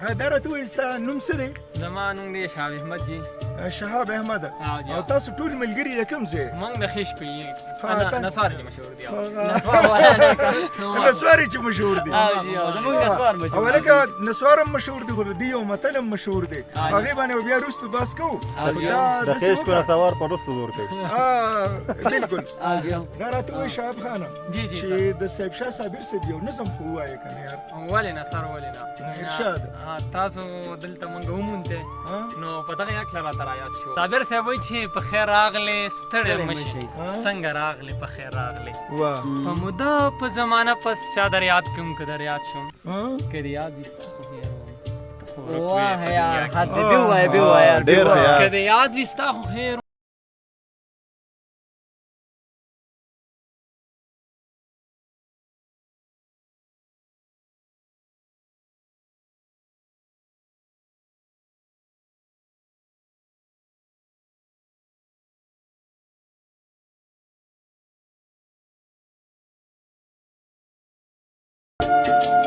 دا راته وایي ستا نوم څه دی؟ زما نوم دی شهاب احمد جي. شهاب احمد. جی. او تاسو ټول ملګري د کوم ځای؟ موږ د خیش کوي. نسوار کې مشهور دي. نسواري چې مشهور دي. جی زموږ نسوار مشهور. او لکه نسوار هم مشهور دي خو د دې یو متل هم مشهور دی. هغې باندې بیا وروسته بحث کوو. د خیش کو نسوار په وروسته زور کوي. بالکل. دا راته وایي شهاب خانه جی جی چې د صاحب شاه صابر صاحب یو نظم خو ووایه که نه یار. ولې نه سر ولې نه ارشاد. تاسو دلته موږ ومونته نو په دغه یاد کله راته رایاد شو. صابر صاحب وایي چې په خیر راغلې ستړی مشي څنګه راغلې په خیر راغلې په موده په زمانه پس چا در یاد کوم که در یاد شم که د یاد وي ستا خو خیر واه یار حد دې ووایه بیا ووایه ډېر ښه یار. که د یاد وي ستا خو خیر